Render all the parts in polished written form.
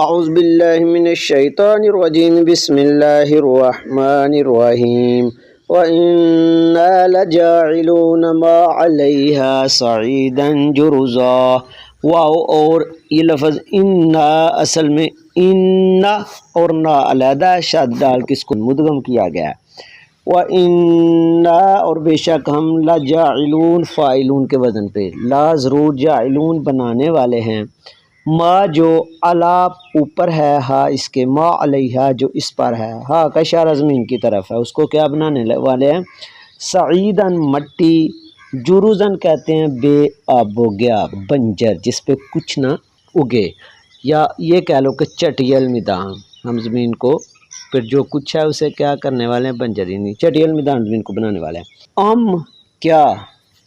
اعوذ باللہ من الشیطان الرجیم بسم اللہ الرحمن الرحیم وَإِنَّا لَجَاعِلُونَ مَا عَلَيْهَا صَعِيدًا جُرُزًا۔ واو اور یہ لفظ انا اصل میں انا اور نا علیحدہ شد ڈال کے اس کو مدغم کیا گیا ہے۔ وَإِنَّا اور بے شک ہم لَجَاعِلُونَ فاعلون کے وزن پہ لا ضرور جاعلون بنانے والے ہیں، ما جو علا اوپر ہے، ہا اس کے، ما علیہا جو اس پر ہے، ہا کا اشارہ زمین کی طرف ہے، اس کو کیا بنانے والے ہیں؟ سعیدن مٹی، جروزن کہتے ہیں بے آب و گیا، بنجر جس پہ کچھ نہ اگے، یا یہ کہہ لو کہ چٹیل میدان، ہم زمین کو پھر جو کچھ ہے اسے کیا کرنے والے ہیں؟ بنجر، یعنی چٹیل میدان زمین کو بنانے والے ہیں۔ کیا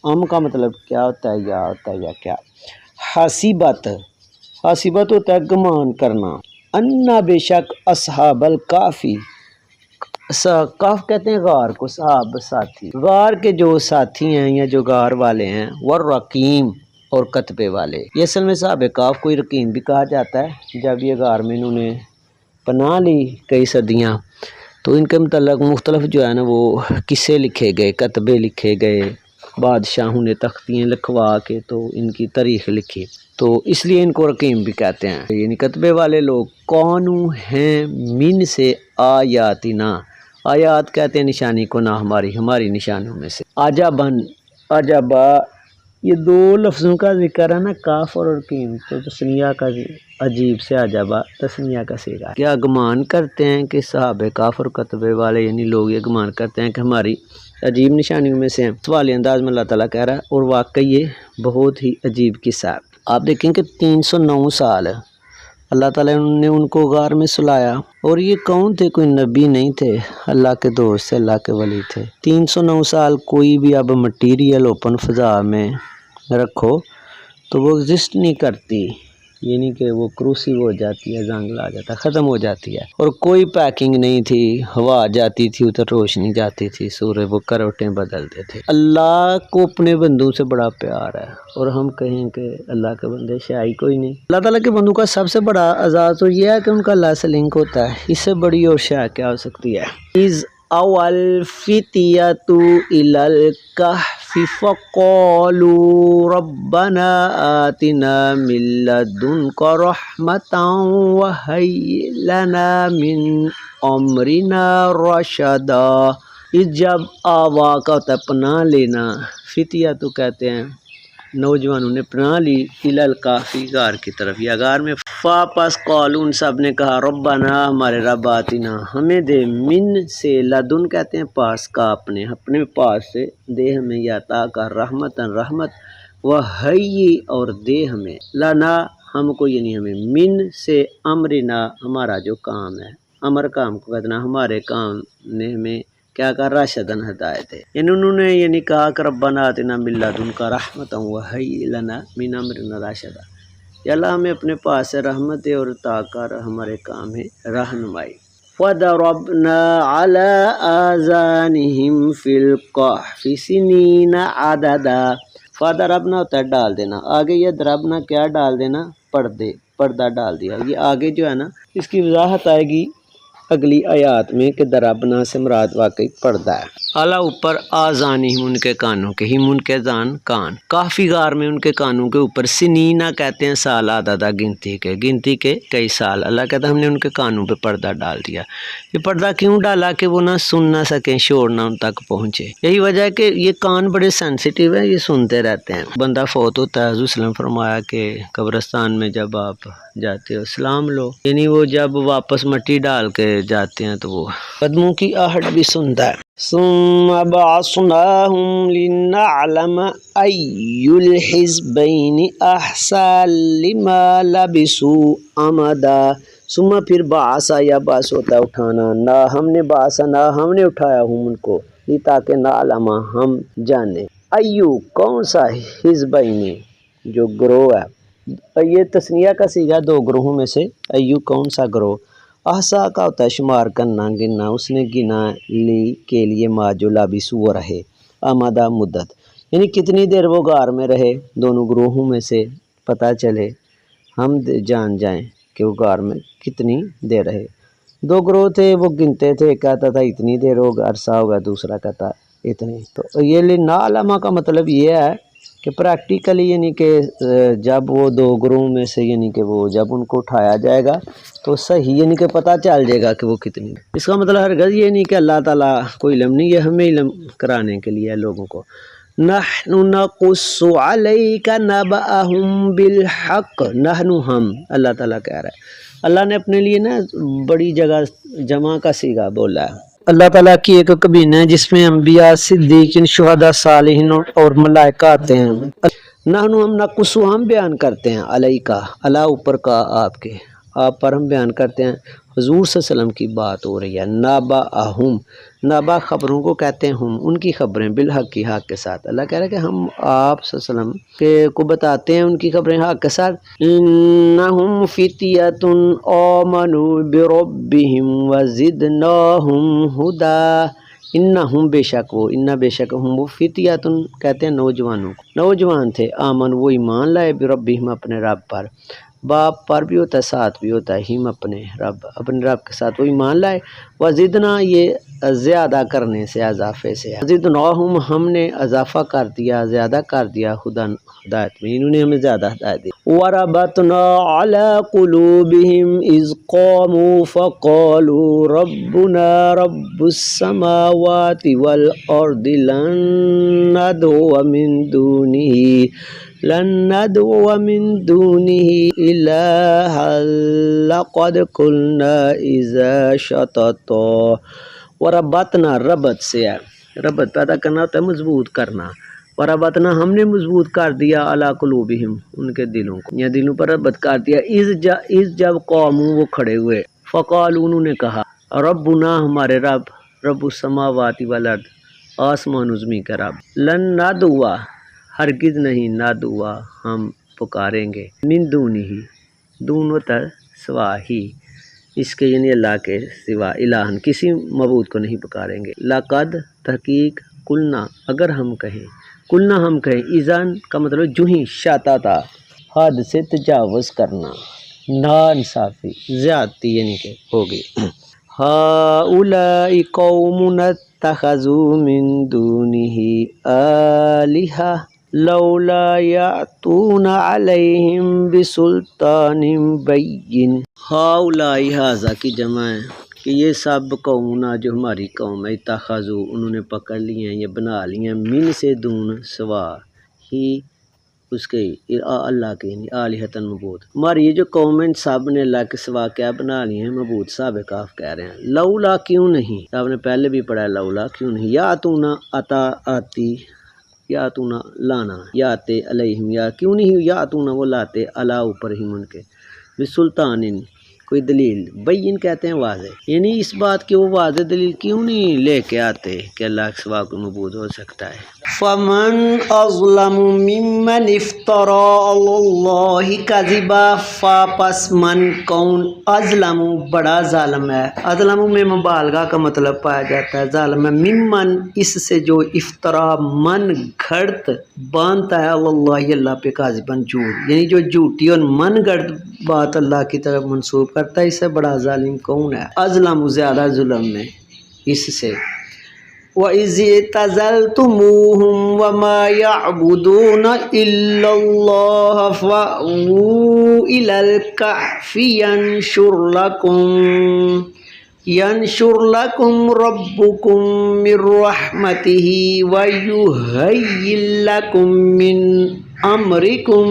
ام کا مطلب کیا ہوتا ہے؟ یا ہوتا ہے یا کیا؟ حسیبت، حسیبت ہوتا ہے گمان کرنا، انا بے شک اصحاب الکافی، کاف کہتے ہیں غار کو، صحاب ساتھی، غار کے جو ساتھی ہیں یا جو غار والے ہیں، والرقیم اور کتبے والے، یہ اصل میں صحاب کاف کو رقیم بھی کہا جاتا ہے۔ جب یہ غار میں انہوں نے پناہ لی کئی صدیاں تو ان کے متعلق مختلف جو ہے نا وہ قصے لکھے گئے، کتبے لکھے گئے، بادشاہوں نے تختیاں لکھوا کے تو ان کی تاریخ لکھی، تو اس لیے ان کو رقیم بھی کہتے ہیں، یعنی کتبے والے لوگ۔ کونو ہیں من سے آیاتنا، آیات کہتے ہیں نشانی کو، نہ ہماری نشانیوں میں سے۔ عجبن، عجبا یہ دو لفظوں کا ذکر ہے نا، کاف اور رقیم، تو تسنیہ کا عجیب سے عجبا تسنیہ کا صیغہ ہے۔ کیا گمان کرتے ہیں کہ صحاب کاف اور کتبے والے یعنی لوگ یہ گمان کرتے ہیں کہ ہماری عجیب نشانیوں میں سے ہیں؟ سوالی انداز میں اللہ تعالیٰ کہہ رہا ہے، اور واقعی یہ بہت ہی عجیب قصہ ہے۔ آپ دیکھیں کہ 309 سال اللہ تعالیٰ نے ان کو غار میں سلایا، اور یہ کون تھے؟ کوئی نبی نہیں تھے، اللہ کے دوست سے، اللہ کے ولی تھے۔ 309 سال کوئی بھی اب مٹیریل اوپن فضا میں رکھو تو وہ ایگزسٹ نہیں کرتی، یعنی کہ وہ کروسیو ہو جاتی ہے، زنگ لا جاتا ہے، ختم ہو جاتی ہے، اور کوئی پیکنگ نہیں تھی، ہوا جاتی تھی ادھر، روشنی جاتی تھی، سورج وہ کروٹیں بدلتے تھے۔ اللہ کو اپنے بندوں سے بڑا پیار ہے، اور ہم کہیں کہ اللہ کے بندے شاہی کوئی نہیں۔ اللہ تعالیٰ کے بندوں کا سب سے بڑا اعزاز تو یہ ہے کہ ان کا اللہ سے لنک ہوتا ہے، اس سے بڑی اور شاہ کیا ہو سکتی ہے؟ اول فتیۃ الی الکہف فقالوا ربنا آتنا من لدنک رحمۃ وہیئ لنا من امرنا رشدا۔ جب آوا کا ہوتا ہے پناہ لینا، فتیہ تو کہتے ہیں نوجوانوں نے پناہ لی، الی الکہف غار کی طرف یا غار میں، پس قالوا ان سب نے کہا، ربنا ہمارے رب، آتنا ہمیں دے، من سے، لدن کہتے ہیں پاس کا، اپنے پاس سے، دے ہمیں، یا تا کا، رحمتن رحمت، وہی اور دے ہمیں، لنا ہم کو، یعنی ہمیں، من سے، امرنا ہمارا جو کام ہے، امر کام کو کہتے ہیں، ہمارے کام نے ہمیں کیا کہا؟ راشدن ہدایت ہے، یعنی انہوں نے یعنی کہا کہ ربنا آتنا من لدنک رحمۃ وہیئ لنا من امرنا رشدا، یا اللہ ہمیں اپنے پاس سے رحمت اور عطا کر، ہمارے کام ہے رہنمائی۔ فَضَرَبْنَا عَلَىٰ آذَانِهِمْ فِي الْكَهْفِ سِنِينَ عَدَدًا۔ فَضَرَبْنَا ہوتا ہے ڈال دینا، آگے یہ ضربنا کیا ڈال دینا؟ پردہ ڈال دیا، یہ آگے جو ہے نا اس کی وضاحت آئے گی اگلی آیات میں کہ ضربنا سے مراد واقعی پردہ ہے۔ اعلیٰ اوپر، آذانہم ان کے کانوں کے، ہم ان کے ذان کان، کافی غار میں ان کے کانوں کے اوپر، سنینا کہتے ہیں سال، عددہ گنتی کے کئی سال، اللہ کہتا ہے ہم نے ان کے کانوں پہ پردہ ڈال دیا۔ یہ پردہ کیوں ڈالا؟ کہ وہ نہ سن نہ سکیں، شور نہ ان تک پہنچے، یہی وجہ ہے کہ یہ کان بڑے سینسیٹیو ہیں، یہ سنتے رہتے ہیں۔ بندہ فوت ہوتا ہے، حضور صلی اللہ علیہ وسلم فرمایا کہ قبرستان میں جب آپ جاتے ہو سلام لو، یعنی وہ جب واپس مٹی ڈال کے جاتے ہیں تو وہ قدموں کی آہٹ بھی سنتا ہے۔ ثم بعثناہم لنعلم ای الحزبین احصی لما لبثوا امدا۔ ثم پھر بعثا، یا باعث ہوتا ہے اٹھانا، نہ ہم نے بعثا، نہ ہم نے اٹھایا ہم ان کو، تاکہ نعلم ہم جانیں، ایو کون سا، حزبین جو گروہ ہے، یہ تثنیہ کا صیغہ، دو گروہوں میں سے، ایو کون سا گروہ، احصا کا ہوتا ہے شمار کرنا، گننا، اس نے گنا لی کے لیے، ما جو لابثوا رہے، آمدہ مدت، یعنی کتنی دیر وہ غار میں رہے، دونوں گروہوں میں سے پتہ چلے، ہم جان جائیں کہ وہ غار میں کتنی دیر رہے۔ دو گروہ تھے، وہ گنتے تھے، ایک کہتا تھا اتنی دیر ہوگا عرصہ ہوگا، دوسرا کہتا اتنی۔ تو یہ لِنَعْلَمَ کا مطلب یہ ہے کہ پریکٹیکلی یعنی کہ جب وہ دو گروہ میں سے یعنی کہ وہ جب ان کو اٹھایا جائے گا تو صحیح یعنی کہ پتہ چل جائے گا کہ وہ کتنی۔ اس کا مطلب ہرگز یہ نہیں کہ اللہ تعالیٰ کو علم نہیں، یہ ہمیں علم کرانے کے لیے ہے لوگوں کو۔ نحن نقص علیک نبأہم بالحق، نحن ہم، اللہ تعالیٰ کہہ رہا ہے۔ اللہ نے اپنے لیے نا بڑی جگہ جمع کا صیغہ بولا ہے۔ اللہ تعالیٰ کی ایک کابینہ ہے جس میں انبیاء، صدیقین، شہداء، صالحین اور ملائکہ آتے ہیں۔ نحن ہم نقص ہم بیان کرتے ہیں، علیکہ اللہ اوپر کا آپ پر ہم بیان کرتے ہیں۔ حضور صلی اللہ علیہ وسلم کی بات ہو رہی ہے۔ نبأہم، نبا خبروں کو کہتے ہیں، ہم ان کی خبریں، بالحق کی حق کے ساتھ۔ اللہ کہہ رہا ہے کہ ہم آپ صلی اللہ علیہ وسلم کو بتاتے ہیں ان کی خبریں حق کے ساتھ۔ انہم فتیۃ آمنوا بربہم وزدناہم ہدی، انہم بے شک وہ، انہ بے شک ہم، وہ فتیۃ کہتے ہیں نوجوانوں کو، نوجوان تھے، آمن وہ ایمان لائے، بربہم اپنے رب پر، باپ پر بھی ہوتا ہے ساتھ بھی ہوتا ہے، ہم اپنے رب کے ساتھ وہ ایمان لائے۔ وزدنا یہ زیادہ کرنے سے، اضافے سے، زدناہم ہم نے اضافہ کر دیا، زیادہ کر دیا، ہدایت میں انہوں نے ہمیں زیادہ ہدایت دی۔ وربطنا علی قلوبہم اذ قاموا فقالوا ربنا رب السماوات والارض لن ندعو من دونه إلها لقد قلنا إذا شططا۔ وربطنا ربط سے ہے، ربط پیدا کرنا ہوتا ہے مضبوط کرنا۔ وربطنا ہم نے مضبوط کر دیا علی قلوبہم ان کے دلوں کو، یا دلوں پر ربط کر دیا، اذ جب قوموں وہ کھڑے ہوئے، فقال انہوں نے کہا، ربنا ہمارے رب، رب السماوات والارض آسمان و زمین کا رب، لن ندعو ہرگز نہیں، نہ دعا ہم پکاریں گے، من دونہ دون ہوتا ہے سوا ہی اس کے، یعنی اللہ کے سوا، الہن کسی معبود کو نہیں پکاریں گے۔ لقد تحقیق، قلنا اگر ہم کہیں، قلنا ہم کہیں، اذن کا مطلب جو ہی، شاتا تھا حد سے تجاوز کرنا، نا انصافی، زیادتی یعنی کہ ہوگی۔ ہؤلاء قوم اتخذوا من دونہ آلہہ لولا یأتون علیہم بسلطان بین۔ ہؤلاء ھذا کی جمع ہے کہ یہ سب قومنا جو ہماری قوم ہے، اتخذوا انہوں نے پکڑ لی ہیں، یہ بنا لی ہیں، من سے دون سوا ہی اس کے، اللہ کے، یعنی آلہۃ معبود، ہماری یہ جو قوم ہے سب نے اللہ کے سوا کیا بنا لی ہیں، معبود۔ صاحب کاف کہہ رہے ہیں لولا کیوں نہیں، آپ نے پہلے بھی پڑھا ہے لولا کیوں نہیں، یاتونا عطا آتی، یاتونا لانا، یاتے علیہم، یا کیوں نہیں یاتونا وہ لاتے، علا اوپر ہی ان کے، بسلطان کوئی دلیل، بین کہتے ہیں واضح، یعنی اس بات کی وہ واضح دلیل کیوں نہیں لے کے آتے کہ اللہ کے سوا کوئی معبود ہو سکتا ہے۔ فمن اظلم ممن افترى علی اللہ کذبا، پس من کون، اظلم بڑا ظالم ہے، اظلم میں مبالغہ کا مطلب پایا جاتا ہے، ظالم ہے، ممن اس سے جو، افطرا من گھڑت باندھتا ہے، اللہ اللہ پہ، کاذباً جھوٹ، یعنی جو جھوٹی اور من گھڑت بات اللہ کی طرف منسوب کرتا ہے، اس سے بڑا ظالم کون ہے، اظلم زیادہ ظلم میں اس سے۔ وَإِذِ اعْتَزَلْتُمُوهُمْ وَمَا يَعْبُدُونَ إِلَّا اللَّهَ فَأْوُوا إِلَى الْكَهْفِ ينشر لكم ربكم من رحمته ويهيئ لكم من امرکم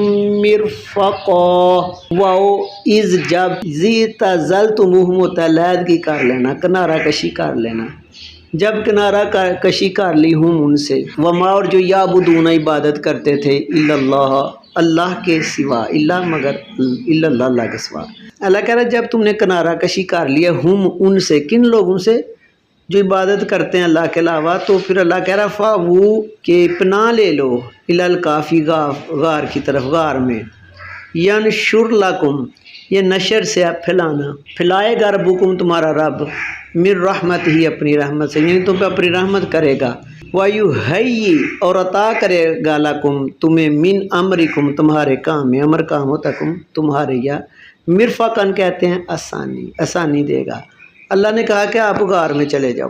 مرفقا۔ وَإِذْ جب، اعْتَزَلْتُمُوهُمْ متعلق کی کر لینا، کنارہ کشی کر لینا، جب کنارہ کشی کر لی ہوں ان سے، وما اور جو یعبدون عبادت کرتے تھے، الا اللہ اللہ کے سوا، الا مگر، الا اللہ اللہ کے سوا، اللہ کہہ رہا ہے جب تم نے کنارہ کشی کر لیا ہم ان سے، کن لوگوں سے، جو عبادت کرتے ہیں اللہ کے علاوہ، تو پھر اللہ کہہ رہا فاوو کہ پناہ لے لو، الی الکافی غار کی طرف، غار میں، ینشر لکم یہ نشر سے پھیلانا، پھیلائے گا ربکم تمہارا رب، من رحمت ہی اپنی رحمت سے، یعنی تم پہ اپنی رحمت کرے گا، وَيُحَيِّ اور عطا کرے گا لکم تمہیں، من امرکم تمہارے کام میں، امر کام ہوتا کم تمہارے، یا مرفقن کہتے ہیں آسانی، آسانی دے گا۔ اللہ نے کہا کہ آپ غار میں چلے جاؤ،